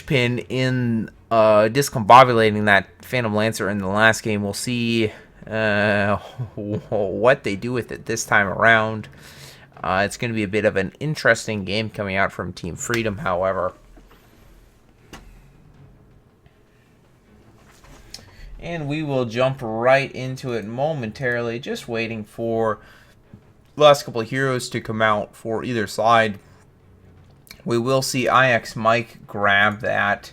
linchpin in discombobulating that Phantom Lancer in the last game. We'll see what they do with it this time around. It's going to be a bit of an interesting game coming out from Team Freedom, however. And we will jump right into it momentarily, just waiting for the last couple of heroes to come out for either side. We will see IX Mike grab that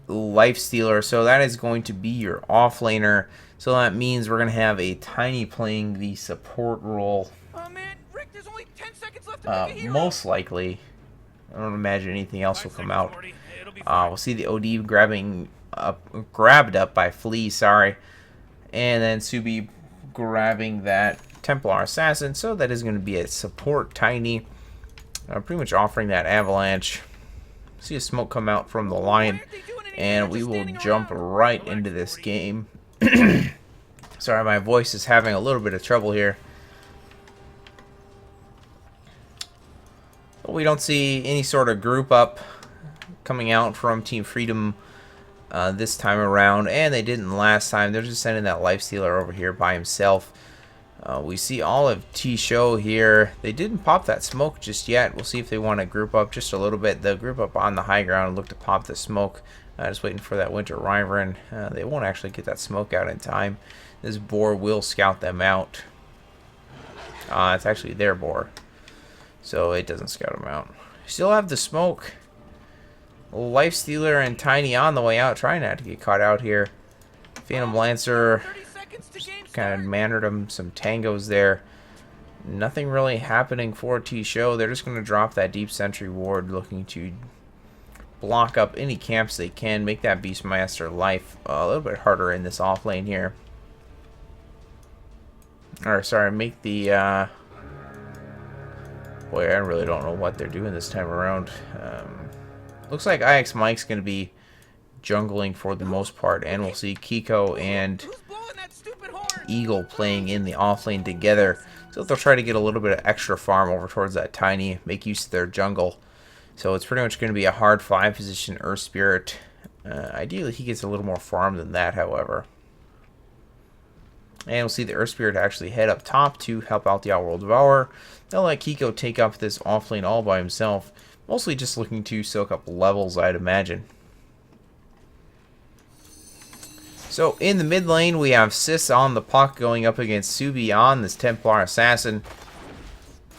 Life Stealer, so that is going to be your offlaner. So that means we're going to have a Tiny playing the support role. Oh man, Rick, there's only 10 seconds left to make a hero. Most likely. I don't imagine anything else will come out. We'll see the OD grabbed up by Flea, sorry. And then Subi grabbing that Templar Assassin. So that is going to be a support Tiny. Pretty much offering that Avalanche. See a smoke come out from the Lion. And we will jump right into this game. Sorry, my voice is having a little bit of trouble here. But we don't see any sort of group up coming out from Team Freedom this time around, and they didn't last time. They're just sending that Life Stealer over here by himself. We see all of T-Show here. They didn't pop that smoke just yet. We'll see if they want to group up just a little bit. They'll group up on the high ground and look to pop the smoke. Just waiting for that Winter Wyvern. They won't actually get that smoke out in time. This boar will scout them out. It's actually their boar, so it doesn't scout them out. Still have the smoke. Life Stealer and Tiny on the way out, trying not to get caught out here. Phantom Lancer kind of mannered him some tangos there. Nothing really happening for T-Show. They're just going to drop that Deep Sentry Ward, looking to block up any camps they can, make that Beastmaster life a little bit harder in this off lane here. Or sorry, make the boy, I really don't know what they're doing this time around. Looks like IX Mike's going to be jungling for the most part, and we'll see Kiko and Eagle playing in the offlane together. So they'll try to get a little bit of extra farm over towards that Tiny, make use of their jungle. So it's pretty much going to be a hard 5 position Earth Spirit. Ideally he gets a little more farm than that, however. And we'll see the Earth Spirit actually head up top to help out the Outworld Devourer. They'll let Kiko take up this offlane all by himself. Mostly just looking to soak up levels, I'd imagine. So in the mid lane, we have Sis on the puck going up against Subi on this Templar Assassin.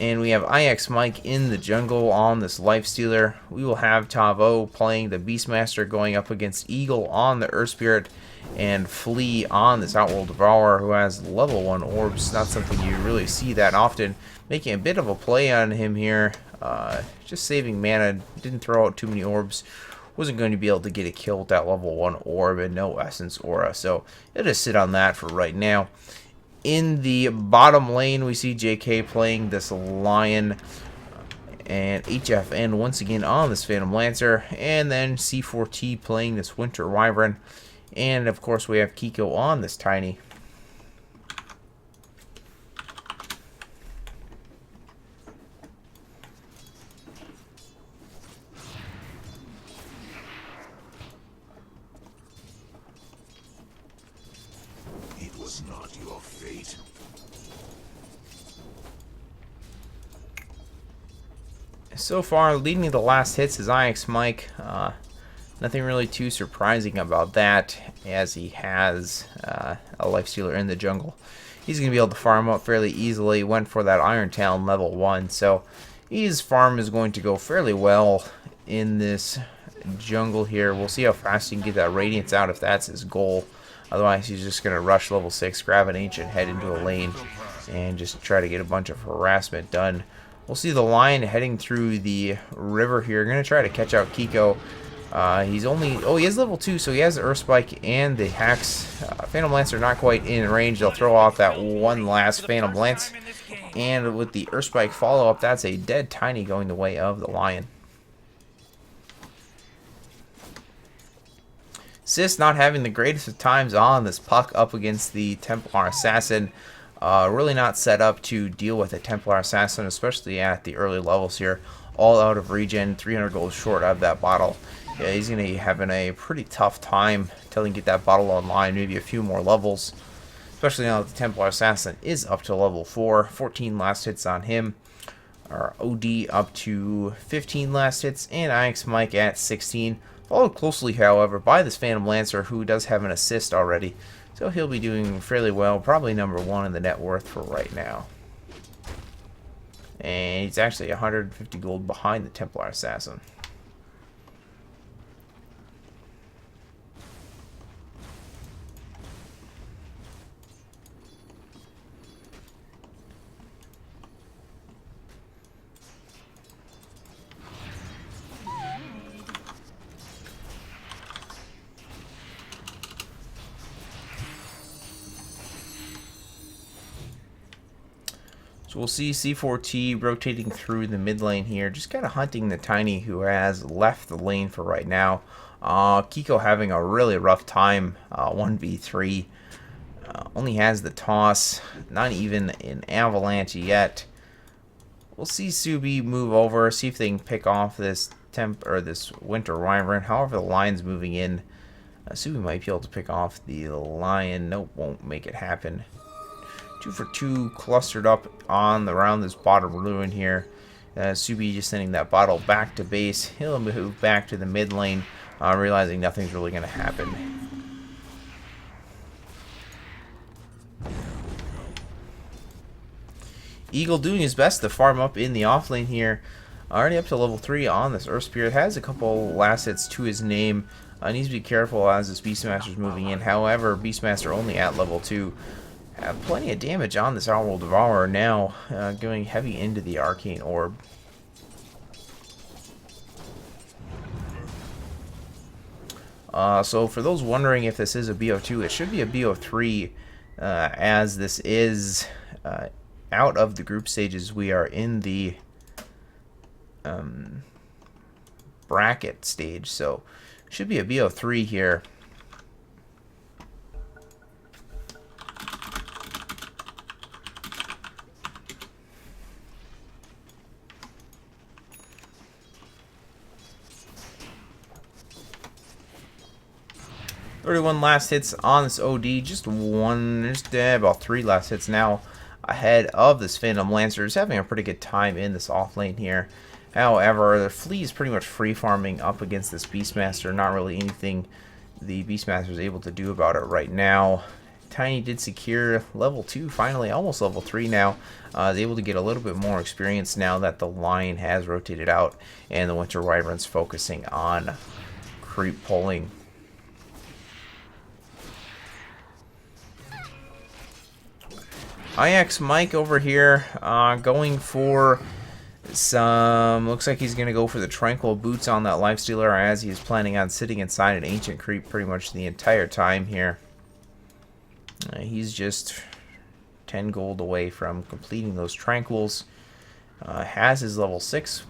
And we have IX Mike in the jungle on this Life Stealer. We will have Tavo playing the Beastmaster going up against Eagle on the Earth Spirit. And Flea on this Outworld Devourer who has level 1 orbs. Not something you really see that often. Making a bit of a play on him here. Just saving mana. Didn't throw out too many orbs. Wasn't going to be able to get a kill with that level 1 orb and no Essence Aura. So it'll just sit on that for right now. In the bottom lane, we see JK playing this Lion and HFN once again on this Phantom Lancer. And then C4T playing this Winter Wyvern. And of course we have Kiko on this Tiny. It was not your fate. So far, leading the last hits is IX Mike. Nothing really too surprising about that, as he has a Life Stealer in the jungle. He's going to be able to farm up fairly easily. Went for that Iron Talon level 1, so his farm is going to go fairly well in this jungle here. We'll see how fast he can get that Radiance out if that's his goal. Otherwise, he's just going to rush level 6, grab an Ancient, head into a lane, and just try to get a bunch of harassment done. We'll see the Lion heading through the river here. Going to try to catch out Kiko. He's only... Oh, he has level 2, so he has the Earth Spike and the Hacks. Phantom Lancer not quite in range. They'll throw off that one last Phantom Lance. And with the Earth Spike follow-up, that's a dead Tiny going the way of the Lion. Sis not having the greatest of times on this puck up against the Templar Assassin. Really not set up to deal with a Templar Assassin, especially at the early levels here. all out of regen, 300 gold short of that bottle. Yeah, he's going to be having a pretty tough time until he can get that bottle online, maybe a few more levels. Especially now that the Templar Assassin is up to level 4. 14 last hits on him. Our OD up to 15 last hits. And IX Mike at 16. Followed closely, however, by this Phantom Lancer, who does have an assist already. So he'll be doing fairly well. Probably number 1 in the net worth for right now. And he's actually 150 gold behind the Templar Assassin. So we'll see C4T rotating through the mid lane here, just kind of hunting the Tiny, who has left the lane for right now. Kiko having a really rough time, 1v3. Only has the toss, not even an avalanche yet. We'll see Subi move over, see if they can pick off this this Winter Wyvern. However, the lion's moving in. Subi might be able to pick off the lion. Nope, won't make it happen. 2 for 2 clustered up around this bottom ruin here. Subi just sending that bottle back to base. He'll move back to the mid lane, realizing nothing's really going to happen. Eagle doing his best to farm up in the off lane here. Already up to level 3 on this Earth Spirit. Has a couple last hits to his name. Needs to be careful as this Beastmaster's moving in. However, Beastmaster only at level 2. Have plenty of damage on this Outworld Devourer now, going heavy into the Arcane Orb. So for those wondering if this is a BO2, it should be a BO3, as this is out of the group stages. We are in the bracket stage, so should be a BO3 here. Thirty-one last hits on this OD, just about 3 last hits now ahead of this Phantom Lancer. Is having a pretty good time in this off lane here. However, the Flea is pretty much free farming up against this Beastmaster. Not really anything the Beastmaster is able to do about it right now. Tiny did secure level 2 finally, almost level 3 now. Is able to get a little bit more experience now that the Lion has rotated out and the Winter Wyvern's focusing on creep pulling. IX Mike over here, going for some, looks like he's going to go for the Tranquil Boots on that Lifestealer, as he is planning on sitting inside an Ancient Creep pretty much the entire time here. He's just 10 gold away from completing those Tranquils. Has his level 6.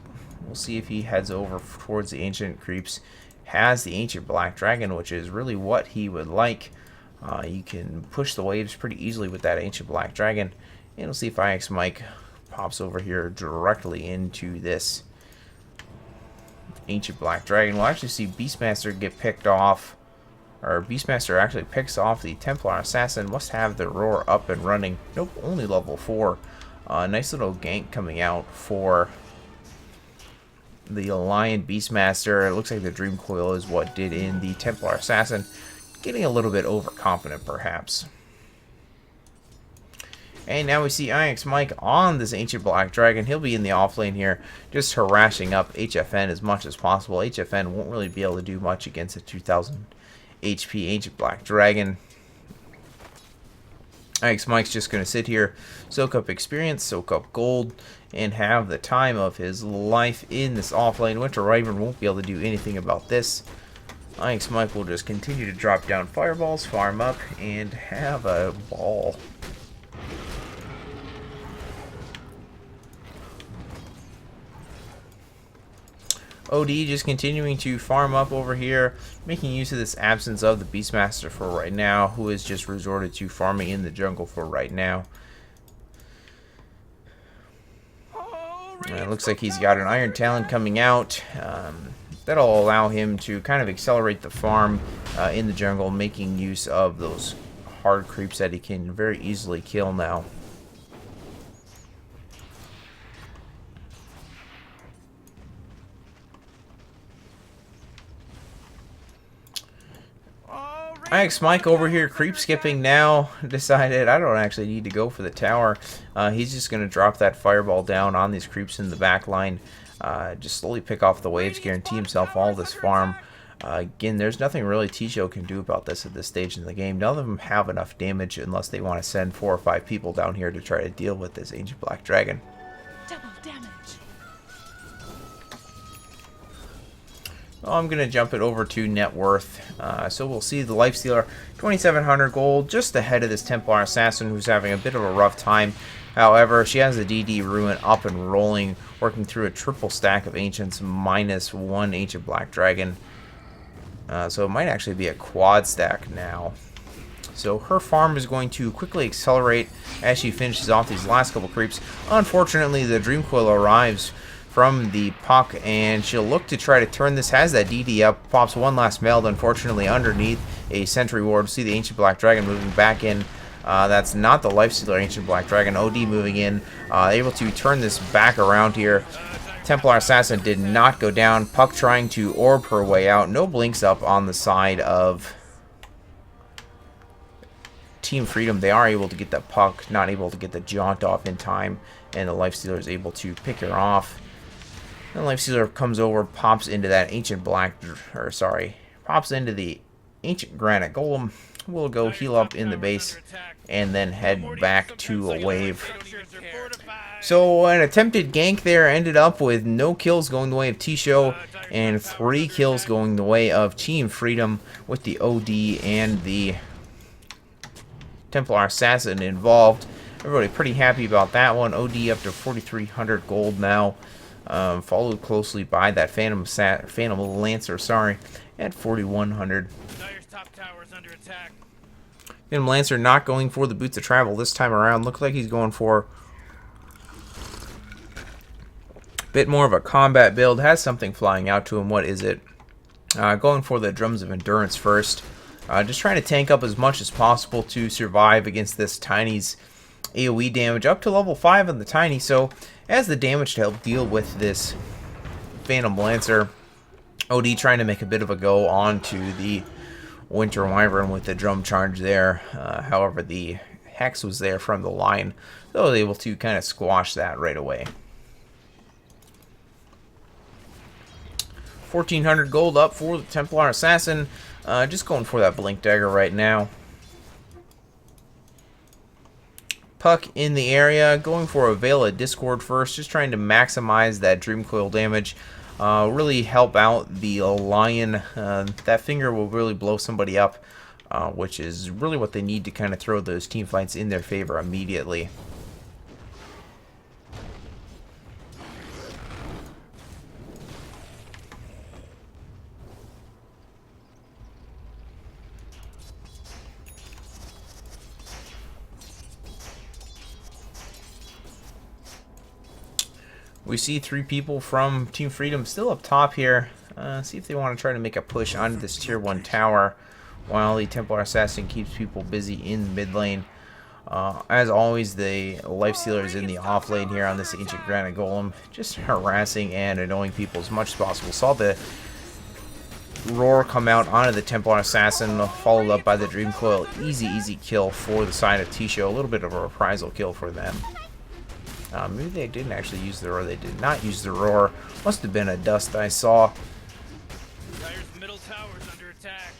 We'll see if he heads over towards the Ancient Creeps. Has the Ancient Black Dragon, which is really what he would like. You can push the waves pretty easily with that Ancient Black Dragon. And we'll see if IX Mike pops over here directly into this Ancient Black Dragon. We'll actually see Beastmaster get picked off. Or Beastmaster actually picks off the Templar Assassin. Must have the Roar up and running. Nope, only level 4. Nice little gank coming out for the Lion Beastmaster. It looks like the Dream Coil is what did in the Templar Assassin. Getting a little bit overconfident, perhaps. And now we see IX Mike on this Ancient Black Dragon. He'll be in the off lane here, just harassing up HFN as much as possible. HFN won't really be able to do much against a 2000 HP Ancient Black Dragon. IX Mike's just going to sit here, soak up experience, soak up gold, and have the time of his life in this off lane. Winter Wyvern won't be able to do anything about this. IX Mike will just continue to drop down fireballs, farm up, and have a ball. OD just continuing to farm up over here, making use of this absence of the Beastmaster for right now, who has just resorted to farming in the jungle for right now. Oh It looks like he's got an Iron Talon coming out. That'll allow him to kind of accelerate the farm in the jungle, making use of those hard creeps that he can very easily kill now. IX Mike over here creep skipping now. Decided I don't actually need to go for the tower. He's just going to drop that fireball down on these creeps in the back line. Just slowly pick off the waves, guarantee himself all this farm. Again, there's nothing really Tisho can do about this at this stage in the game. None of them have enough damage unless they want to send 4 or 5 people down here to try to deal with this Ancient Black Dragon. Double damage. Well, I'm going to jump it over to net worth. So we'll see the Lifestealer, 2,700 gold, just ahead of this Templar Assassin who's having a bit of a rough time. However, she has the DD Ruin up and rolling, working through a triple stack of Ancients minus 1 Ancient Black Dragon. So it might actually be a quad stack now. So her farm is going to quickly accelerate as she finishes off these last couple creeps. Unfortunately, the Dream Coil arrives from the Puck, and she'll look to try to turn this. Has that DD up, pops one last meld, unfortunately underneath a Sentry Ward. See the Ancient Black Dragon moving back in. That's not the Lifestealer Ancient Black Dragon. OD moving in, able to turn this back around here. Templar Assassin did not go down. Puck trying to orb her way out. No blinks up on the side of Team Freedom. They are able to get that Puck, not able to get the Jaunt off in time, and the Lifestealer is able to pick her off. The Lifestealer comes over, pops into that Ancient Black, pops into the Ancient Granite Golem. We'll go heal up in the base and then head back to a wave. So an attempted gank there ended up with no kills going the way of Tisho and 3 kills going the way of Team Freedom with the OD and the Templar Assassin involved. Everybody pretty happy about that one. OD up to 4,300 gold now. Followed closely by that Phantom Lancer, at 4,100. Phantom Lancer not going for the Boots of Travel this time around. Looks like he's going for a bit more of a combat build. Has something flying out to him. What is it? Going for the Drums of Endurance first. Just trying to tank up as much as possible to survive against this Tiny's AoE damage. Up to level 5 on the Tiny, so as the damage to help deal with this Phantom Lancer. OD trying to make a bit of a go onto the Winter Wyvern with the drum charge there. However, the Hex was there from the line, so I was able to kind of squash that right away. 1,400 gold up for the Templar Assassin. Just going for that Blink Dagger right now. Puck in the area, going for a Veil of Discord first, just trying to maximize that Dream Coil damage. Really help out the Lion. That finger will really blow somebody up, which is really what they need to kind of throw those team fights in their favor immediately. We see 3 people from Team Freedom still up top here. See if they want to try to make a push onto this tier 1 tower while the Templar Assassin keeps people busy in the mid lane. As always, the Lifestealer is in the off lane here on this Ancient Granite Golem, just harassing and annoying people as much as possible. Saw the roar come out onto the Templar Assassin, followed up by the Dream Coil. Easy kill for the side of Tisho. A little bit of a reprisal kill for them. Maybe they didn't actually use the roar. They did not use the roar. Must have been a dust I saw. Middle tower's under attack.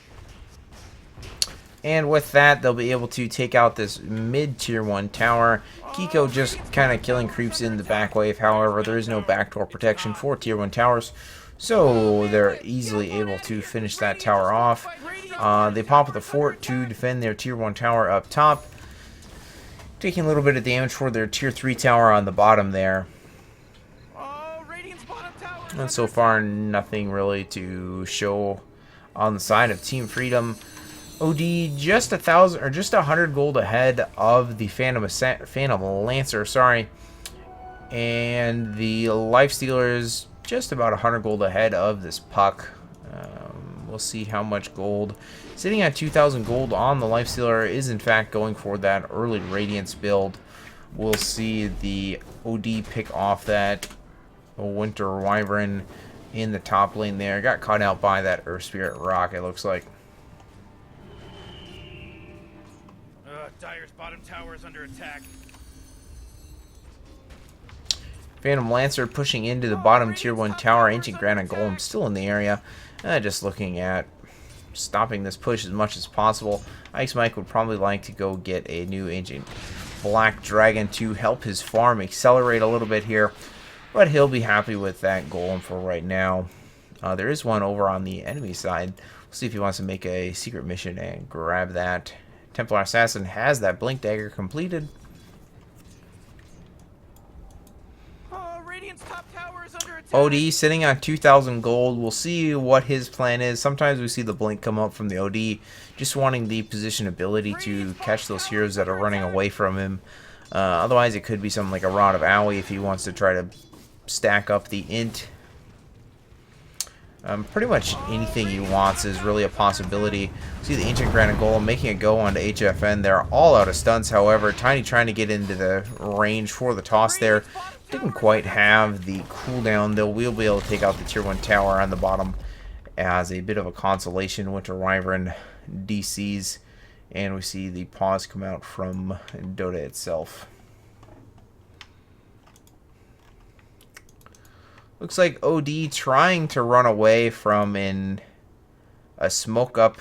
And with that, they'll be able to take out this mid tier 1 tower. Kiko just kind of killing creeps in the back wave. However, there is no backdoor protection for tier 1 towers, so they're easily able to finish that tower off. They pop with a fort to defend their tier 1 tower up top, taking a little bit of damage for their tier 3 tower on the bottom there. And so far, nothing really to show on the side of Team Freedom. OD just 1,000 or just 100 gold ahead of the Phantom Lancer, And the Lifestealer is just about 100 gold ahead of this puck. We'll see how much gold. Sitting at 2,000 gold on the Lifestealer is in fact going for that early Radiance build. We'll see the OD pick off that Winter Wyvern in the top lane there. Got caught out by that Earth Spirit Rock, it looks like. Dire's bottom tower is under attack. Phantom Lancer pushing into the bottom tier 1 tower. Ancient Granite Golem still in the area. Just looking at stopping this push as much as possible. Ice Mike would probably like to go get a new Ancient Black Dragon to help his farm accelerate a little bit here. But he'll be happy with that Golem for right now. There is one over on the enemy side. We'll see if he wants to make a secret mission and grab that. Templar Assassin has that Blink Dagger completed. Radiant's top tower is under attack. OD sitting on 2,000 gold. We'll see what his plan is. Sometimes we see the blink come up from the OD, just wanting the position ability to catch those heroes that are running away from him. Otherwise, it could be something like a Rod of Owie if he wants to try to stack up the int. Pretty much anything he wants is really a possibility. See the Ancient Granite Golem making a go onto HFN. They're all out of stunts, however. Tiny trying to get into the range for the toss there. Didn't quite have the cooldown, though. We'll be able to take out the tier 1 tower on the bottom as a bit of a consolation. Winter Wyvern DCs, and we see the pause come out from Dota itself. Looks like OD trying to run away from a smoked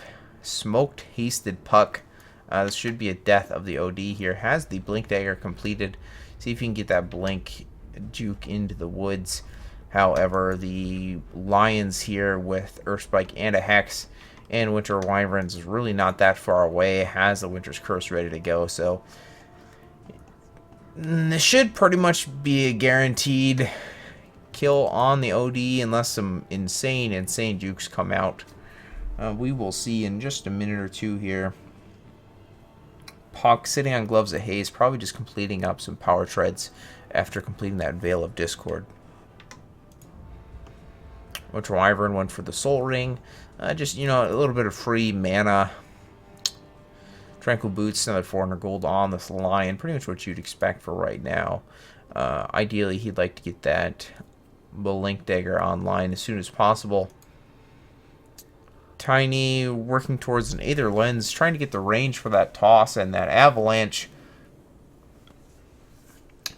hasted puck. This should be a death of the OD here. Has the Blink Dagger completed. See if you can get that Blink juke into the woods. However, the Lions here with Earthspike and a Hex and Winter Wyverns is really not that far away. Has the Winter's Curse ready to go, so this should pretty much be a guaranteed kill on the OD unless some insane jukes come out. We will see in just a minute or two here. Puck sitting on Gloves of Haze, probably just completing up some power treads after completing that Veil of Discord. Winter Wyvern went for the Soul Ring. Just, you know, a little bit of free mana. Tranquil Boots, another 400 gold on this Lion. Pretty much what you'd expect for right now. Ideally, he'd like to get that Blink Dagger online as soon as possible. Tiny working towards an Aether Lens, trying to get the range for that toss and that Avalanche.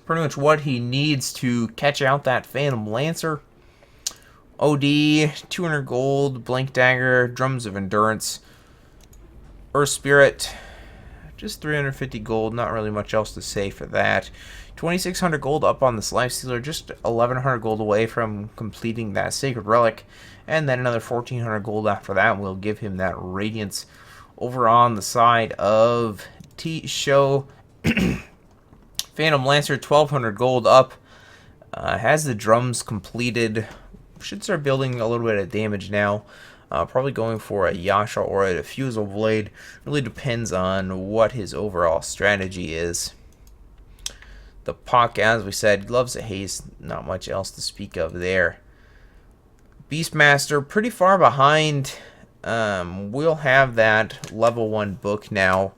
Pretty much what he needs to catch out that Phantom Lancer. OD, 200 gold, Blink Dagger, Drums of Endurance, Earth Spirit, just 350 gold, not really much else to say for that. 2,600 gold up on this Lifestealer, just 1,100 gold away from completing that Sacred Relic, and then another 1,400 gold after that will give him that Radiance. Over on the side of T-Show, Phantom Lancer, 1,200 gold up, has the drums completed, should start building a little bit of damage now. Probably going for a Yasha or a Diffusal Blade. Really depends on what his overall strategy is. The Puck, as we said, Gloves of Haze, not much else to speak of there. Beastmaster, pretty far behind. We'll have that level 1 book now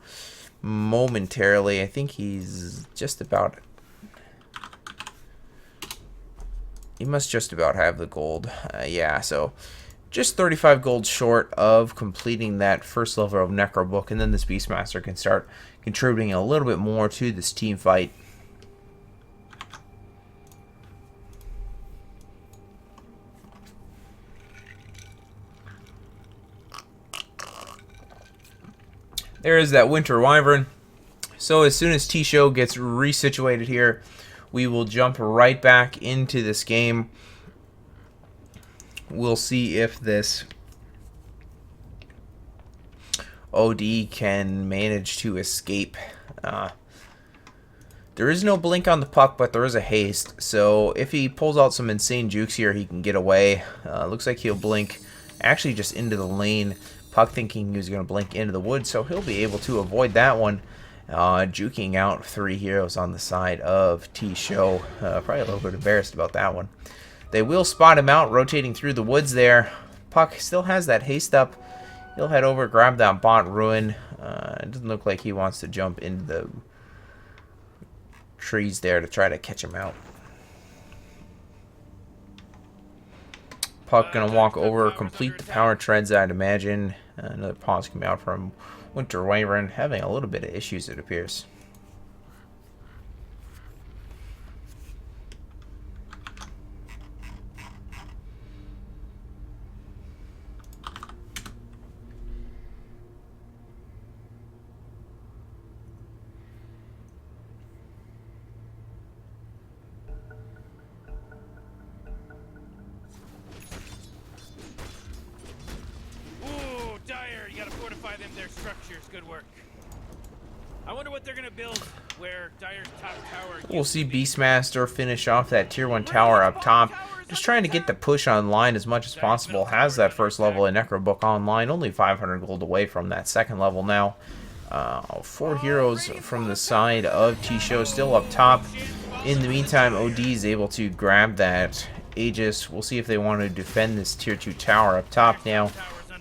momentarily. I think he's just about... He must just about have the gold. Yeah, so just 35 gold short of completing that first level of Necro Book, and then this Beastmaster can start contributing a little bit more to this team fight. There is that Winter Wyvern. So as soon as T-Show gets resituated here, we will jump right back into this game. We'll see if this OD can manage to escape. There is no blink on the Puck, but there is a haste. So if he pulls out some insane jukes here, he can get away. Looks like he'll blink actually just into the lane. Puck thinking he was going to blink into the woods, so he'll be able to avoid that one. juking out 3 heroes on the side of T-Show. Probably a little bit embarrassed about that one. They will spot him out, rotating through the woods there. Puck still has that haste up. He'll head over, grab that bot ruin. It doesn't look like he wants to jump into the trees there to try to catch him out. Puck gonna walk over, complete the power treads, I'd imagine. Another pause coming out from Winter Wyvern, having a little bit of issues, it appears. Their structures, good work. I wonder what they're gonna build where Dire's top tower. We'll see Beastmaster finish off that tier 1 tower up top. Just trying to get the push online as much as possible. Has that first level of Necrobook online. Only 500 gold away from that second level now. 4 heroes from the side of T-Show still up top. In the meantime, OD is able to grab that Aegis. We'll see if they want to defend this tier 2 tower up top now,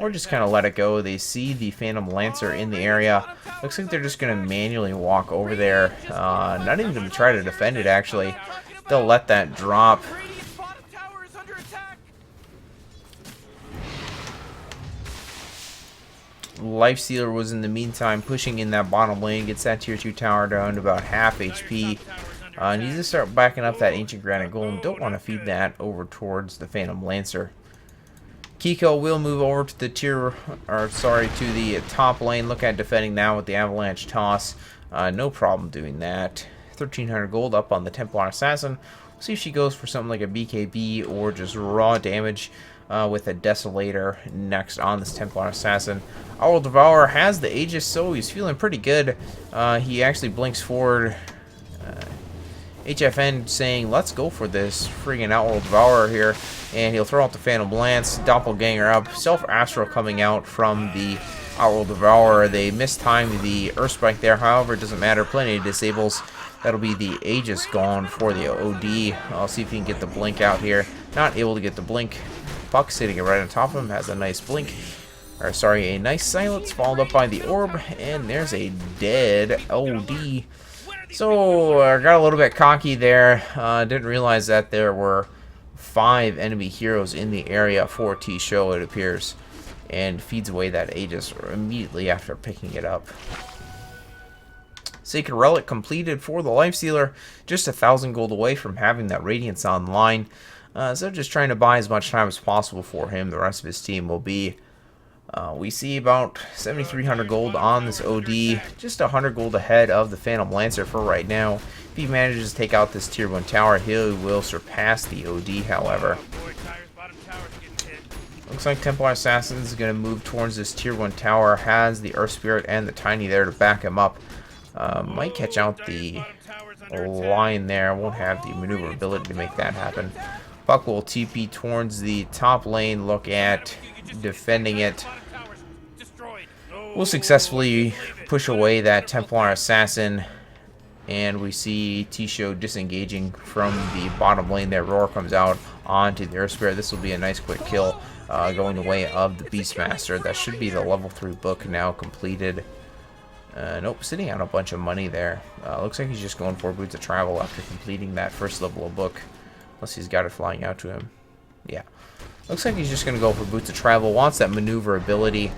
or just kind of let it go. They see the Phantom Lancer in the area. Looks like they're just going to manually walk over there. Not even going to try to defend it, actually. They'll let that drop. Lifestealer was in the meantime pushing in that bottom lane. Gets that tier 2 tower down to about half HP. Needs to start backing up that Ancient Granite Golem. Don't want to feed that over towards the Phantom Lancer. Kiko will move over to the to the top lane. Look at defending now with the Avalanche Toss. No problem doing that. 1,300 gold up on the Templar Assassin. We'll see if she goes for something like a BKB or just raw damage with a Desolator next on this Templar Assassin. Owl Devourer has the Aegis, so he's feeling pretty good. He actually blinks forward. HFN saying, let's go for this friggin' Owl Devourer here. And he'll throw out the Phantom Lance, Doppelganger up, Self-Astral coming out from the Owl Devourer. They mistimed the Earth Spike there, however, it doesn't matter. Plenty of disables. That'll be the Aegis gone for the OD. I'll see if he can get the blink out here. Not able to get the blink. Puck sitting right on top of him has a nice blink. Or sorry, a nice silence followed up by the orb. And there's a dead OD. So, got a little bit cocky there. Didn't realize that there were 5 enemy heroes in the area for T-Show, it appears. And feeds away that Aegis immediately after picking it up. Sacred Relic completed for the Lifestealer. Just 1,000 gold away from having that Radiance online. So just trying to buy as much time as possible for him. The rest of his team will be. We see about 7,300 gold on this OD. Just 100 gold ahead of the Phantom Lancer for right now. If he manages to take out this tier 1 tower, he will surpass the OD, however. Looks like Templar Assassin is going to move towards this tier 1 tower. Has the Earth Spirit and the Tiny there to back him up. Might catch out the line there. Won't have the maneuverability to make that happen. Puck will TP towards the top lane. Look at defending it. We'll successfully push away that Templar Assassin. And we see T-Show disengaging from the bottom lane there. Roar comes out onto the Earth Spirit. This will be a nice quick kill going the way of the Beastmaster. That should be the level 3 book now completed. Nope, sitting on a bunch of money there. Looks like he's just going for Boots of Travel after completing that first level of book. Unless he's got it flying out to him. Yeah. Looks like he's just going to go for Boots of Travel. Wants that maneuverability.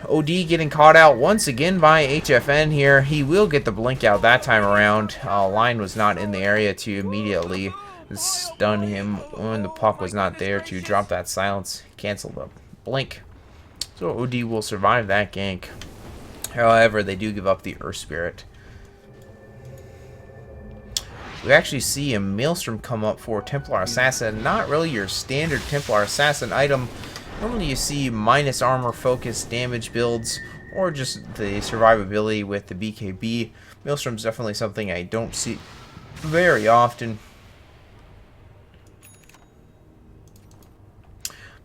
OD getting caught out once again by HFN here. He will get the blink out that time around. Line was not in the area to immediately stun him when the puck was not there to drop that silence. Cancel the blink. So OD will survive that gank. However, they do give up the Earth Spirit. We actually see a Maelstrom come up for Templar Assassin. Not really your standard Templar Assassin item. Normally you see minus armor focused damage builds or just the survivability with the BKB. Maelstrom's definitely something I don't see very often.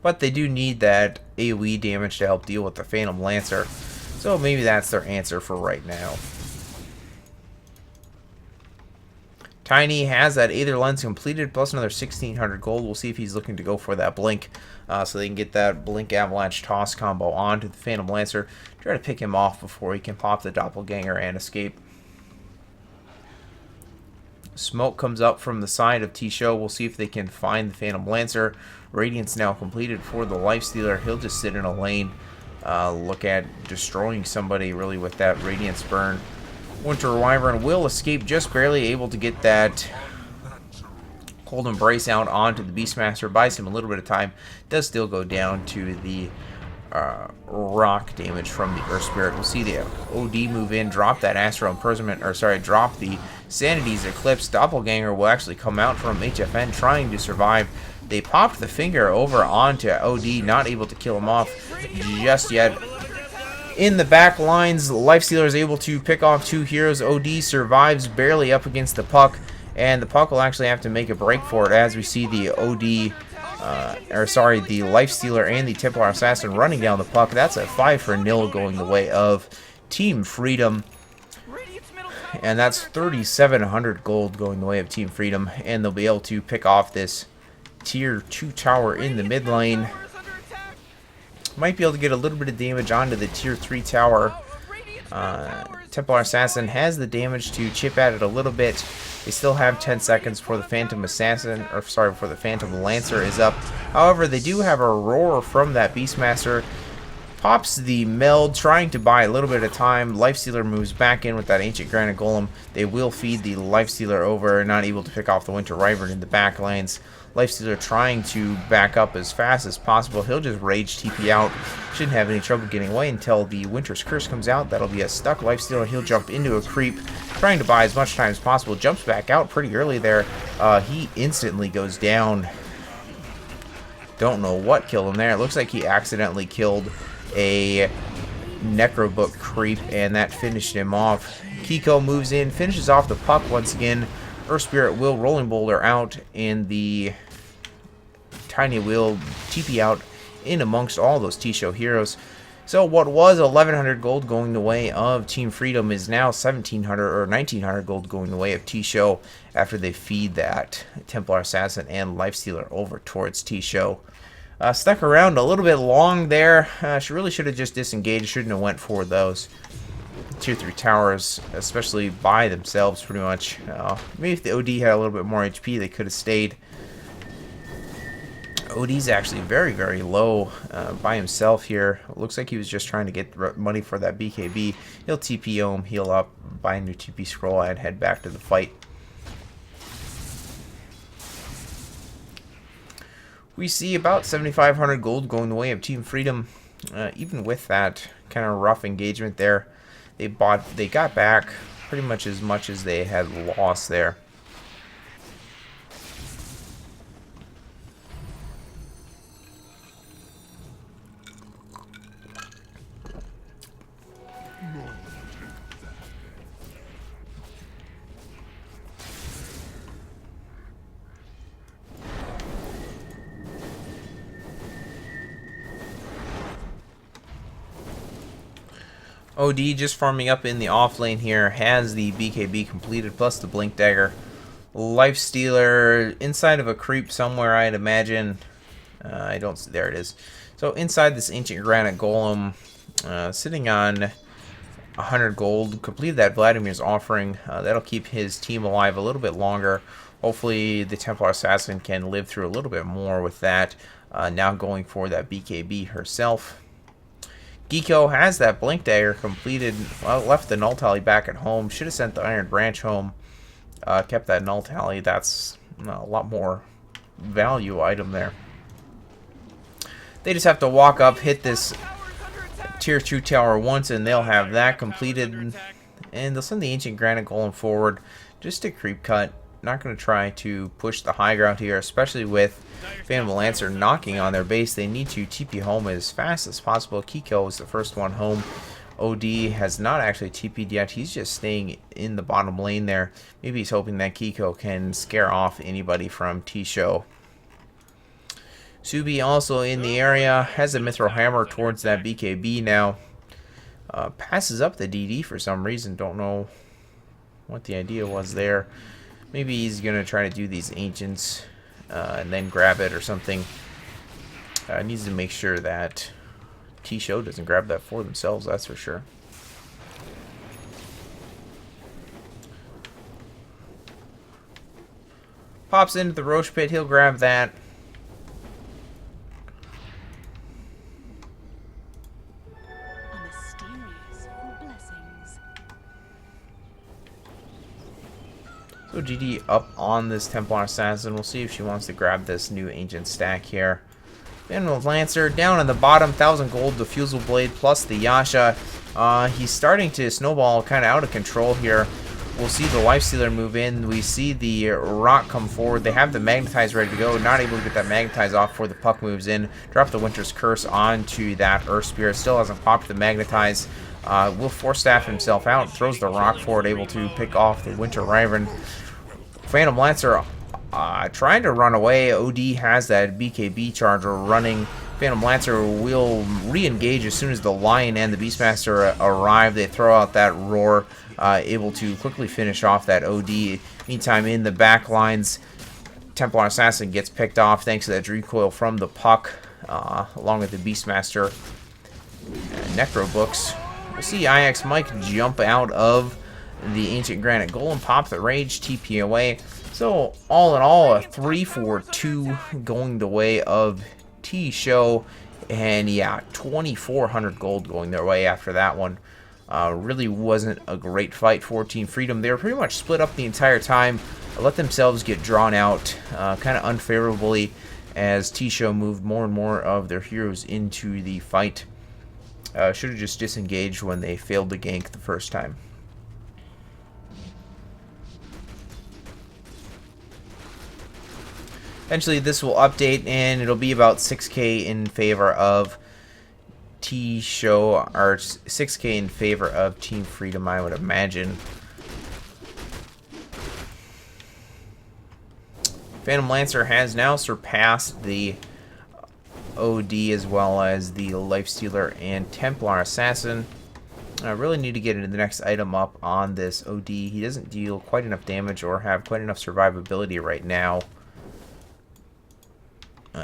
But they do need that AoE damage to help deal with the Phantom Lancer. So maybe that's their answer for right now. Tiny has that Aether Lens completed, plus another 1,600 gold. We'll see if he's looking to go for that Blink, so they can get that Blink Avalanche Toss combo onto the Phantom Lancer. Try to pick him off before he can pop the Doppelganger and escape. Smoke comes up from the side of T-Show. We'll see if they can find the Phantom Lancer. Radiance now completed for the Lifestealer. He'll just sit in a lane. Look at destroying somebody really with that Radiance burn. Winter Wyvern will escape, just barely able to get that Cold Embrace out onto the Beastmaster. Buys him a little bit of time. Does still go down to the rock damage from the Earth Spirit. We'll see the OD move in, drop that Astral Imprisonment, or sorry, drop the Sanity's Eclipse. Doppelganger will actually come out from HFN trying to survive. They popped the finger over onto OD, not able to kill him off just yet. In the back lines, Lifestealer is able to pick off two heroes. OD survives barely up against the Puck, and the Puck will actually have to make a break for it as we see the OD, the Lifestealer and the Templar Assassin running down the Puck. That's a 5-0 going the way of Team Freedom. And that's 3,700 gold going the way of Team Freedom, and they'll be able to pick off this Tier 2 tower in the mid lane. Might be able to get a little bit of damage onto the Tier 3 tower. Templar Assassin has the damage to chip at it a little bit. They still have 10 seconds before the Phantom Assassin, or sorry, before the Phantom Lancer is up. However, they do have a roar from that Beastmaster. Pops the meld, trying to buy a little bit of time. Lifestealer moves back in with that Ancient Granite Golem. They will feed the Lifestealer over, not able to pick off the Winter Wyvern in the back lanes. Lifestealer trying to back up as fast as possible. He'll just rage TP out. Shouldn't have any trouble getting away until the Winter's Curse comes out. That'll be a stuck Lifestealer. He'll jump into a creep, trying to buy as much time as possible. Jumps back out pretty early there. He instantly goes down. Don't know what killed him there. It looks like he accidentally killed a Necrobook creep, and that finished him off. Kiko moves in, finishes off the Puck once again. Earth Spirit will Rolling Boulder out, and the Tiny will TP out in amongst all those T-Show heroes. So what was 1,100 gold going the way of Team Freedom is now 1,700 or 1,900 gold going the way of T-Show after they feed that Templar Assassin and Lifestealer over towards T-Show. Stuck around a little bit long there. She really should have just disengaged. Shouldn't have went for those Tier 3 towers, especially by themselves pretty much. Maybe if the OD had a little bit more HP, they could have stayed. OD's actually very, very low by himself here. Looks like he was just trying to get money for that BKB. He'll TP home, heal up, buy a new TP scroll, and head back to the fight. We see about 7,500 gold going the way of Team Freedom. Even with that kind of rough engagement there, they got back pretty much as they had lost there. OD just farming up in the off lane here, has the BKB completed plus the Blink Dagger. Lifestealer inside of a creep somewhere, I'd imagine. There it is. So inside this Ancient Granite Golem, sitting on 100 gold, completed that Vladimir's offering. That'll keep his team alive a little bit longer. Hopefully the Templar Assassin can live through a little bit more with that. Now going for that BKB herself. Geeko has that Blink Dagger completed. Well, left the Null Tally back at home. Should have sent the Iron Branch home. Kept that Null Tally. That's a lot more value item there. They just have to walk up, hit this Tier 2 tower once, and they'll have that completed. And they'll send the Ancient Granite Golem forward just to creep cut. Not going to try to push the high ground here, especially with Phantom Lancer knocking on their base. They need to TP home as fast as possible. Kiko is the first one home. OD has not actually TP'd yet. He's just staying in the bottom lane there. Maybe he's hoping that Kiko can scare off anybody from T-Show. Subi also in the area. Has a Mithril Hammer towards that BKB now. Passes up the DD for some reason. Don't know what the idea was there. Maybe he's going to try to do these ancients and then grab it or something. Needs to make sure that T-Show doesn't grab that for themselves, that's for sure. Pops into the Roche pit, he'll grab that. So GD up on this Templar Assassin. We'll see if she wants to grab this new ancient stack here. Phantom Lancer down on the bottom, 1,000 gold, the Fusel Blade plus the Yasha. He's starting to snowball kind of out of control here. We'll see the Lifestealer move in. We see the Rock come forward. They have the Magnetize ready to go. Not able to get that Magnetize off before the Puck moves in. Drop the Winter's Curse onto that Earth Spirit. Still hasn't popped the Magnetize. Will Force Staff himself out. Throws the Rock forward, able to pick off the Winter Wyvern. Phantom Lancer trying to run away. OD has that BKB charger running. Phantom Lancer will re-engage as soon as the Lion and the Beastmaster arrive. They throw out that Roar, able to quickly finish off that OD. Meantime, in the back lines, Templar Assassin gets picked off thanks to that recoil from the Puck, along with the Beastmaster and Necro Books. We'll see IX Mike jump out of the Ancient Granite Golem, pop the Rage, TP away. So, all in all, a 3-4-2 going the way of T-Show. And yeah, 2,400 gold going their way after that one. Really wasn't a great fight for Team Freedom. They were pretty much split up the entire time. Let themselves get drawn out kind of unfavorably as T-Show moved more and more of their heroes into the fight. Should have just disengaged when they failed to gank the first time. Eventually this will update and it'll be about 6k in favor of T-Show, or 6k in favor of Team Freedom, I would imagine. Phantom Lancer has now surpassed the OD as well as the Lifestealer and Templar Assassin. I really need to get into the next item up on this OD. He doesn't deal quite enough damage or have quite enough survivability right now.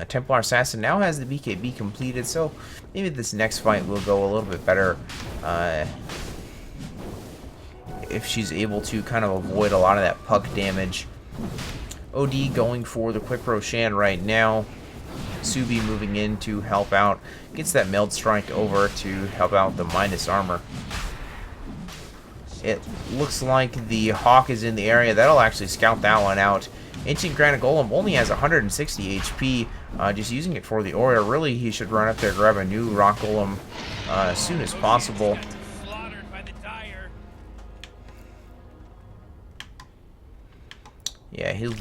Templar Assassin now has the BKB completed, so maybe this next fight will go a little bit better if she's able to kind of avoid a lot of that puck damage. OD going for the Quick Roshan right now. Subi moving in to help out. Gets that Meld Strike over to help out the minus armor. It looks like the Hawk is in the area. That'll actually scout that one out. Ancient Granite Golem only has 160 HP. Just using it for the Aura. Really, he should run up there, grab a new Rock Golem as soon as possible. Yeah, he'll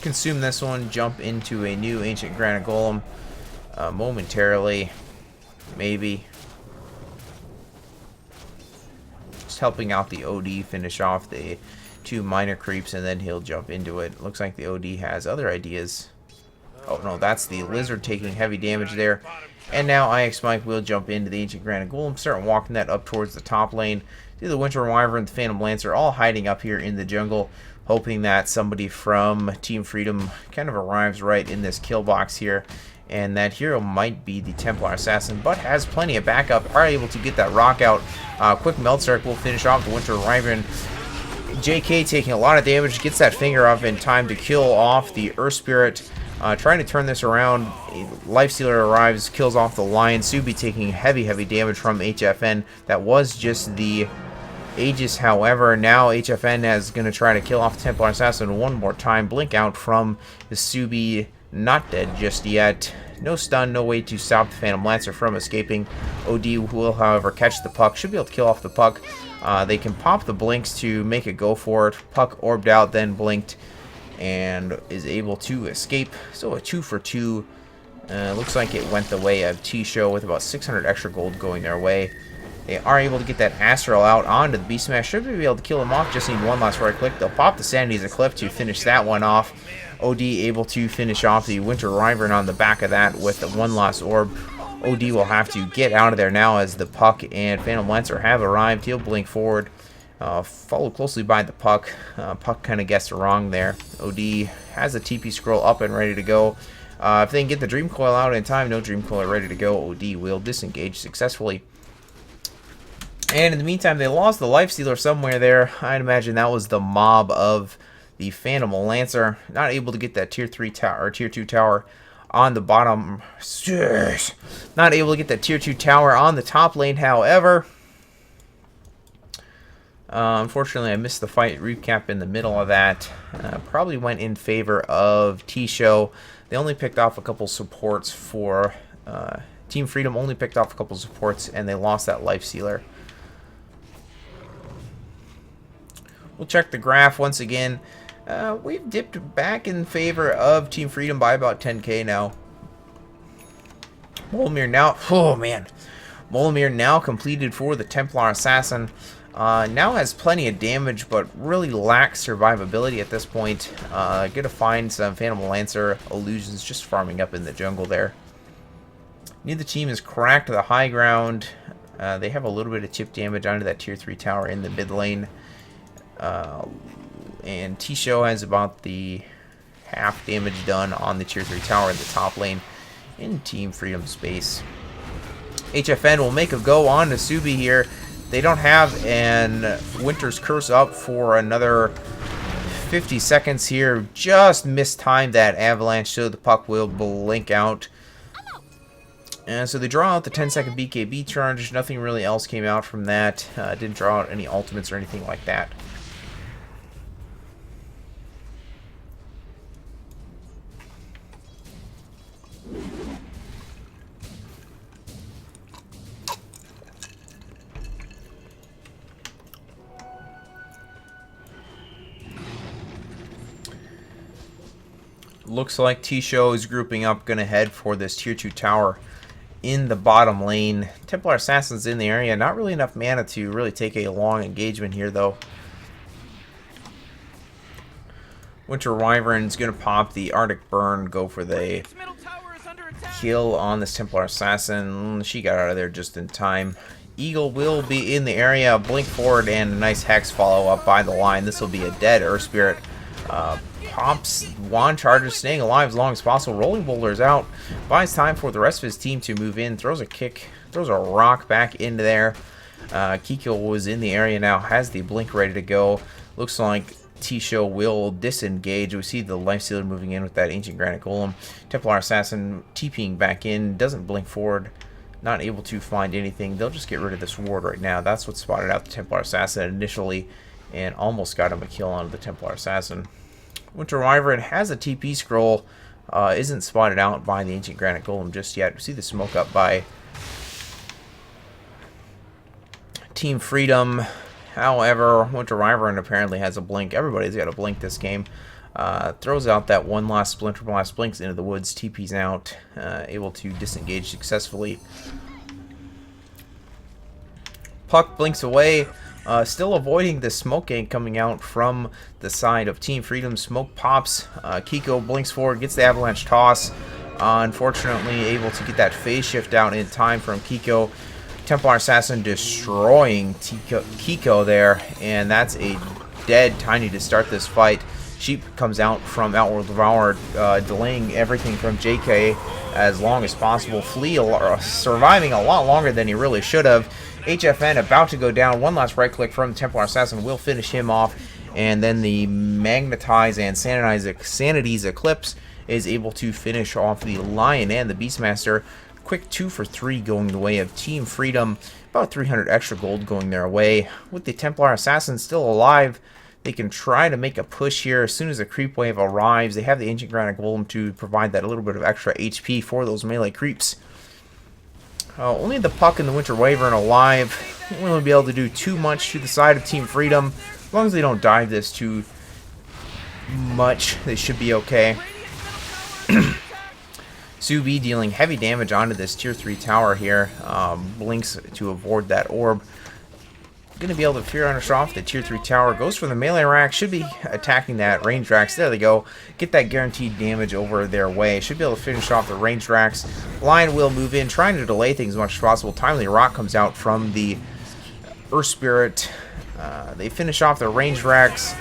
consume this one, jump into a new Ancient Granite Golem momentarily, maybe. Just helping out the OD finish off the two minor creeps, and then he'll jump into it. Looks like the OD has other ideas. Oh no, that's the Lizard taking heavy damage there. And now IX Mike will jump into the Ancient Granite Golem, start walking that up towards the top lane. See the Winter Wyvern, the Phantom Lancer, all hiding up here in the jungle, hoping that somebody from Team Freedom kind of arrives right in this kill box here. And that hero might be the Templar Assassin, but has plenty of backup, are able to get that rock out. Quick Meld Strike will finish off the Winter Wyvern. JK taking a lot of damage, gets that finger off in time to kill off the Earth Spirit. Trying to turn this around, Lifestealer arrives, kills off the Lion. Subi taking heavy damage from HFN. That was just the Aegis, however. Now HFN is going to try to kill off the Templar Assassin one more time. Blink out from the Subi, not dead just yet. No stun, no way to stop the Phantom Lancer from escaping. OD will, however, catch the Puck. Should be able to kill off the Puck. They can pop the blinks to make it go for it. Puck orbed out, then blinked, and is able to escape. So a 2-for-2. Looks like it went the way of T-Show with about 600 extra gold going their way. They are able to get that Astral out onto the Beast Smash. Should be able to kill him off. Just need one last right click. They'll pop the Sanity as a clip to finish that one off. OD able to finish off the Winter Wyvern on the back of that with one last orb. OD will have to get out of there now as the Puck and Phantom Lancer have arrived. He'll blink forward, followed closely by the Puck. Puck kind of guessed wrong there. OD has a TP scroll up and ready to go. If they can get the Dream Coil out in time, no Dream Coil ready to go. OD will disengage successfully. And in the meantime, they lost the Lifestealer somewhere there. I'd imagine that was the mob of the Phantom Lancer. Not able to get that tier 3 tower or tier 2 tower on the bottom. Not able to get that tier 2 tower on the top lane, however. Unfortunately, I missed the fight recap in the middle of that. Probably went in favor of T-Show. They only picked off a couple supports for... Team Freedom only picked off a couple supports, and they lost that Lifestealer. We'll check the graph once again. We've dipped back in favor of Team Freedom by about 10k now. Molimir now... Oh, man. Molimir now completed for the Templar Assassin. Now has plenty of damage, but really lacks survivability at this point. Gonna find some Phantom Lancer illusions just farming up in the jungle there. Neither team has cracked the high ground. They have a little bit of chip damage onto that tier 3 tower in the mid lane. And T-Show has about the half damage done on the tier 3 tower in the top lane in Team Freedom space. HFN will make a go on to Subi here. They don't have an Winter's Curse up for another 50 seconds here. Just mistimed that avalanche, so the Puck will blink out. And so they draw out the 10-second BKB charge. Nothing really else came out from that. Didn't draw out any ultimates or anything like that. Looks like T-Show is grouping up, gonna head for this tier 2 tower in the bottom lane. Templar Assassin's in the area. Not really enough mana to really take a long engagement here, though. Winter Wyvern's gonna pop the Arctic Burn, go for the kill on this Templar Assassin. She got out of there just in time. Eagle will be in the area. Blink forward and a nice Hex follow up by the line. This will be a dead Earth Spirit. Pops wand charges, staying alive as long as possible. Rolling Boulders out. Buys time for the rest of his team to move in. Throws a kick. Throws a rock back into there. Kiko was in the area now. Has the blink ready to go. Looks like T-Show will disengage. We see the Lifestealer moving in with that Ancient Granite Golem. Templar Assassin TPing back in. Doesn't blink forward. Not able to find anything. They'll just get rid of this ward right now. That's what spotted out the Templar Assassin initially and almost got him a kill onto the Templar Assassin. Winter Wyvern has a TP scroll. Isn't spotted out by the Ancient Granite Golem just yet. We see the smoke up by Team Freedom. However, Winter Wyvern apparently has a blink. Everybody's got a blink this game. Throws out that one last Splinter Blast, blinks into the woods, TP's out, able to disengage successfully. Puck blinks away. Still avoiding the smoke gank coming out from the side of Team Freedom. Smoke pops. Kiko blinks forward, gets the avalanche toss. Unfortunately, able to get that phase shift out in time from Kiko. Templar Assassin destroying Kiko there, and that's a dead Tiny to start this fight. Sheep comes out from Outworld Devour, delaying everything from JK as long as possible. Flea surviving a lot longer than he really should have. HFN about to go down. One last right click from Templar Assassin will finish him off. And then the Magnetize and Sanity's Eclipse is able to finish off the Lion and the Beastmaster. Quick 2 for 3 going the way of Team Freedom. About 300 extra gold going their way. With the Templar Assassin still alive, they can try to make a push here. As soon as the creep wave arrives, they have the Ancient Granite Golem to provide that a little bit of extra HP for those melee creeps. Only the Puck and the Winter Wyvern alive. Won't really be able to do too much to the side of Team Freedom. As long as they don't dive this too much, they should be okay. Subi dealing heavy damage onto this tier 3 tower here. Blinks to avoid that orb. going to be able to finish off the tier 3 tower. Goes for the melee rack. Should be attacking that range racks. There they go. Get that guaranteed damage over their way. Should be able to finish off the range racks. Lion will move in, trying to delay things as much as possible. Timely Rock comes out from the Earth Spirit. They finish off the range racks.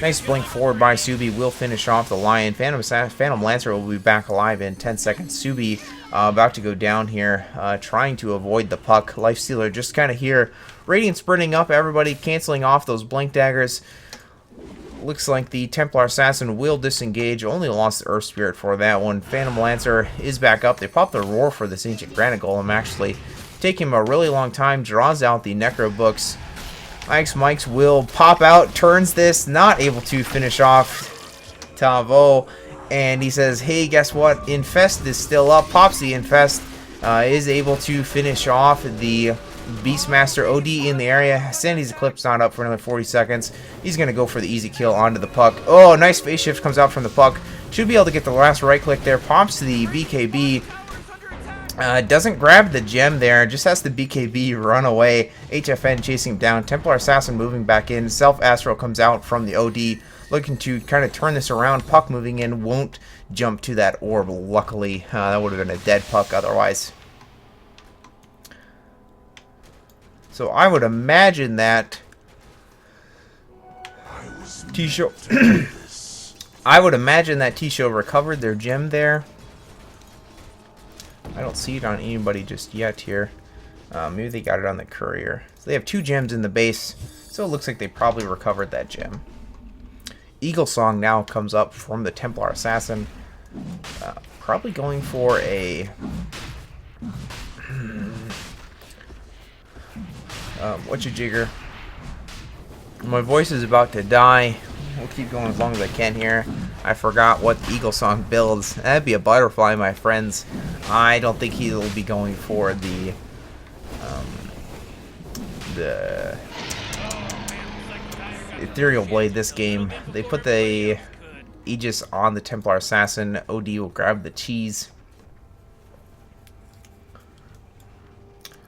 Nice blink forward by Subi. Will finish off the Lion. Phantom Lancer will be back alive in 10 seconds. Subi about to go down here, trying to avoid the puck. Lifestealer just kind of here. Radiant sprinting up, everybody canceling off those blink daggers. Looks like the Templar Assassin will disengage. Only lost the Earth Spirit for that one. Phantom Lancer is back up. They pop the Roar for this Ancient Granite Golem, actually. Take him a really long time. Draws out the Necro Books. Mike's will pop out. Turns this. Not able to finish off Tavo. And he says, hey, guess what? Infest is still up. Pops the Infest. Is able to finish off the Beastmaster OD in the area. Sandy's Eclipse not up for another 40 seconds. He's going to go for the easy kill onto the puck. Oh, nice phase shift comes out from the puck. Should be able to get the last right click there. Pops the BKB. Doesn't grab the gem there. Just has the BKB run away. HFN chasing him down. Templar Assassin moving back in. Self Astral comes out from the OD. Looking to kind of turn this around. Puck moving in. Won't jump to that orb, luckily. That would have been a dead puck otherwise. So I would imagine that T-Show I would imagine that T-Show recovered their gem there. I don't see it on anybody just yet here. Maybe they got it on the courier. So they have 2 gems in the base, so it looks like they probably recovered that gem. Eagle Song now comes up from the Templar Assassin. Probably going for a whatcha-jigger. My voice is about to die. We'll keep going as long as I can here. I forgot what the Eagle Song builds. That'd be a butterfly, my friends. I don't think he will be going for the Ethereal Blade this game. They put the Aegis on the Templar Assassin. OD will grab the cheese.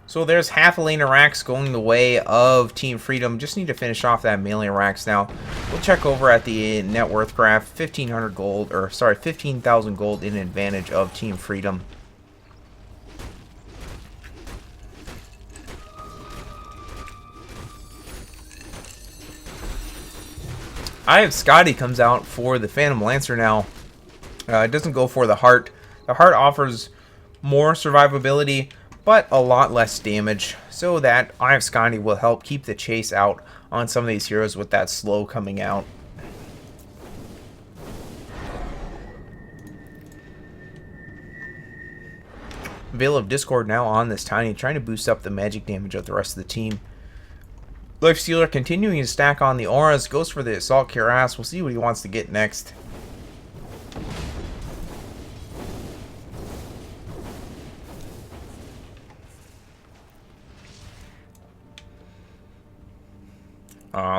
So there's half a lane of racks going the way of Team Freedom. Just need to finish off that melee racks now. We'll check over at the net worth graph. 1,500 gold, or sorry, 15,000 gold in advantage of Team Freedom. I have Scotty comes out for the Phantom Lancer now. It doesn't go for the Heart. The Heart offers more survivability, but a lot less damage, so that Eye of Scotty will help keep the chase out on some of these heroes with that slow coming out. Veil of Discord now on this Tiny, trying to boost up the magic damage of the rest of the team. Lifestealer continuing to stack on the auras, goes for the Assault Cuirass. We'll see what he wants to get next.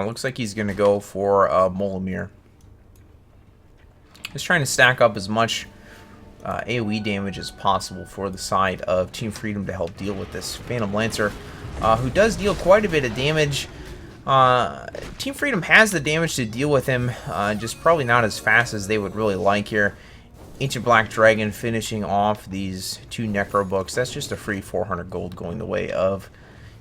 Looks like he's going to go for Molamir. Just trying to stack up as much AoE damage as possible for the side of Team Freedom to help deal with this Phantom Lancer, who does deal quite a bit of damage. Team Freedom has the damage to deal with him, just probably not as fast as they would really like here. Ancient Black Dragon finishing off these 2 Necro Books. That's just a free 400 gold going the way of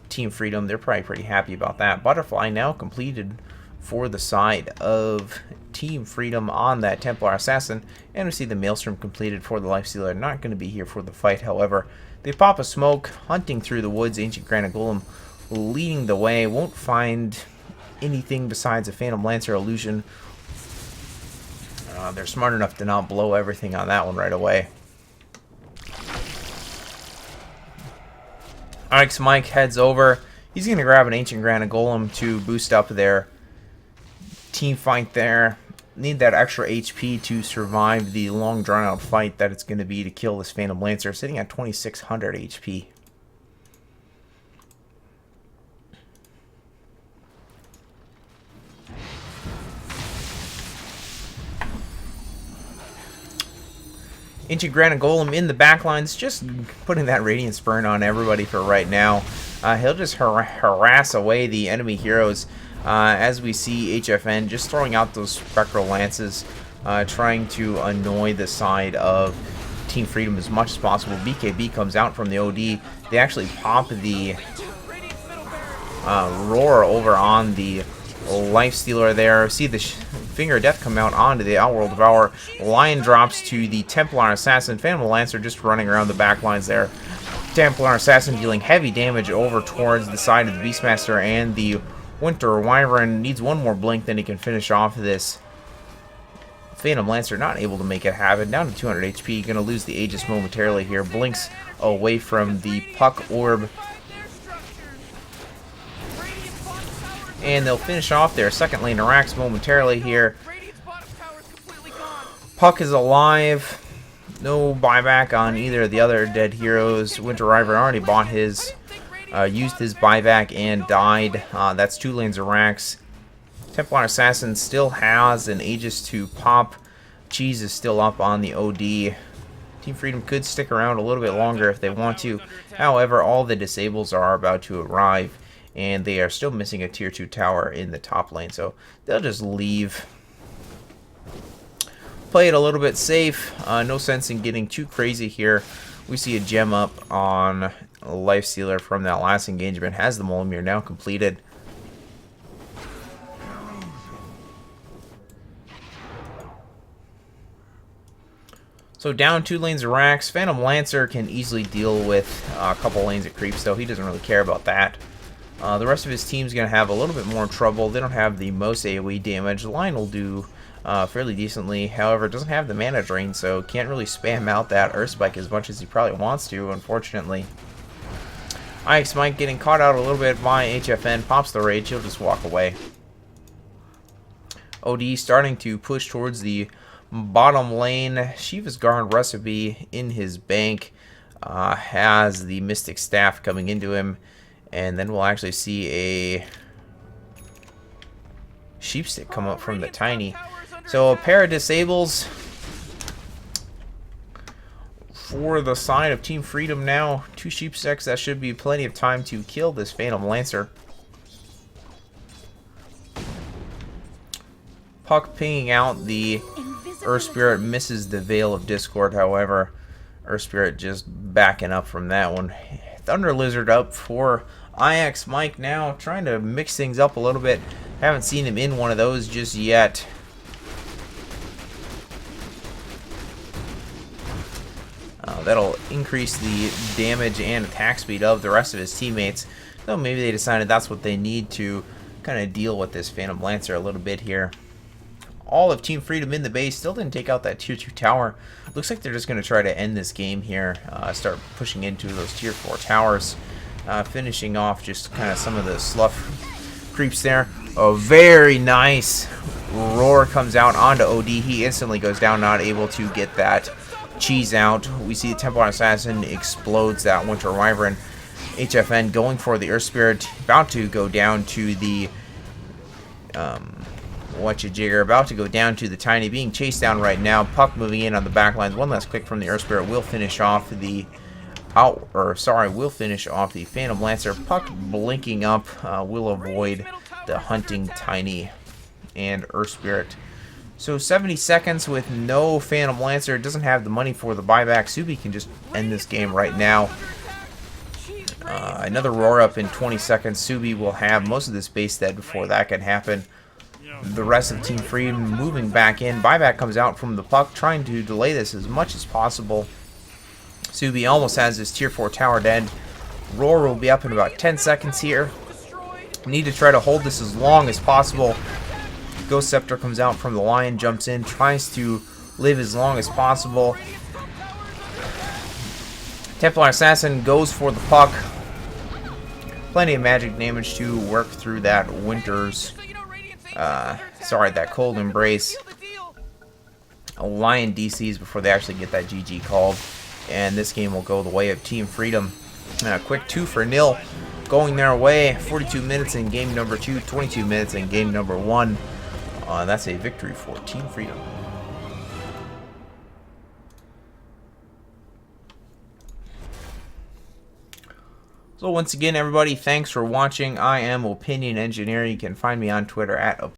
Team Freedom. They're probably pretty happy about that. Butterfly now completed for the side of Team Freedom on that Templar Assassin, and we see the Maelstrom completed for the Lifestealer. Not going to be here for the fight, however. They pop a smoke, hunting through the woods. Ancient Granite Golem leading the way. Won't find anything besides a Phantom Lancer illusion. They're smart enough to not blow everything on that one right away. Onyx Mike heads over. He's going to grab an Ancient Granite Golem to boost up their team fight there. Need that extra HP to survive the long drawn out fight that it's going to be to kill this Phantom Lancer, sitting at 2,600 HP. Ancient Granite Golem in the backlines, just putting that Radiant Spurn on everybody for right now. He'll just harass away the enemy heroes as we see HFN just throwing out those Spectral Lances, trying to annoy the side of Team Freedom as much as possible. BKB comes out from the OD. They actually pop the Roar over on the Lifestealer there. See the Finger of Death come out onto the Outworld Devourer. Lion drops to the Templar Assassin. Phantom Lancer just running around the backlines there. Templar Assassin dealing heavy damage over towards the side of the Beastmaster, and the Winter Wyvern needs one more blink, then he can finish off this. Phantom Lancer not able to make it happen. Down to 200 HP. Going to lose the Aegis momentarily here. Blinks away from the Puck Orb. And they'll finish off their second lane Arax momentarily here. Puck is alive. No buyback on either of the other dead heroes. Winter Wyvern already bought his, used his buyback and died. That's 2 lanes Arax. Templar Assassin still has an Aegis to pop. Cheese is still up on the OD. Team Freedom could stick around a little bit longer if they want to. However, all the disables are about to arrive, and they are still missing a tier 2 tower in the top lane, so they'll just leave. Play it a little bit safe. No sense in getting too crazy here. We see a gem up on Lifestealer from that last engagement. Has the Molimir now completed. So down 2 lanes of Rax. Phantom Lancer can easily deal with a couple lanes of creeps, though he doesn't really care about that. The rest of his team's going to have a little bit more trouble. They don't have the most AoE damage. The line will do fairly decently. However, it doesn't have the mana drain, so can't really spam out that Earth Spike as much as he probably wants to, unfortunately. IX Mike getting caught out a little bit by HFN. Pops the Rage. He'll just walk away. OD starting to push towards the bottom lane. Shiva's Guard recipe in his bank. Has the Mystic Staff coming into him. And then we'll actually see a Sheepstick come up from the Tiny. So a pair of disables for the side of Team Freedom now. 2 Sheepsticks. That should be plenty of time to kill this Phantom Lancer. Puck pinging out the Earth Spirit, misses the Veil of Discord. However, Earth Spirit just backing up from that one. Thunder Lizard up for IX Mike now, trying to mix things up a little bit. Haven't seen him in one of those just yet. That'll increase the damage and attack speed of the rest of his teammates. So maybe they decided that's what they need to kind of deal with this Phantom Lancer a little bit here. All of Team Freedom in the base. Still didn't take out that tier 2 tower. Looks like they're just going to try to end this game here. Start pushing into those tier 4 towers. Finishing off just kind of some of the slough creeps there. A very nice Roar comes out onto OD. He instantly goes down, not able to get that cheese out. We see the Templar Assassin explodes that Winter Wyvern. HFN going for the Earth Spirit. About to go down to the... Whatcha-jigger, about to go down to the Tiny, being chased down right now. Puck moving in on the back lines. One last click from the Earth Spirit will finish off the will finish off the Phantom Lancer. Puck blinking up will avoid the hunting Tiny and Earth Spirit. So 70 seconds with no Phantom Lancer. Doesn't have the money for the buyback. Subi can just end this game right now. Another Roar up in 20 seconds. Subi will have most of this base dead before that can happen. The rest of Team Freedom moving back in. Buyback comes out from the Puck, trying to delay this as much as possible. Subi almost has his tier 4 tower dead. Roar will be up in about 10 seconds here. Need to try to hold this as long as possible. Ghost Scepter comes out from the Lion, jumps in, tries to live as long as possible. Templar Assassin goes for the Puck. Plenty of magic damage to work through that that Cold Embrace. Lion DCs before they actually get that GG called. And this game will go the way of Team Freedom. Quick 2-0 going their way. 42 minutes in game number 2, 22 minutes in game number 1. That's a victory for Team Freedom. So once again, everybody, thanks for watching. I am Opinion Engineer. You can find me on Twitter at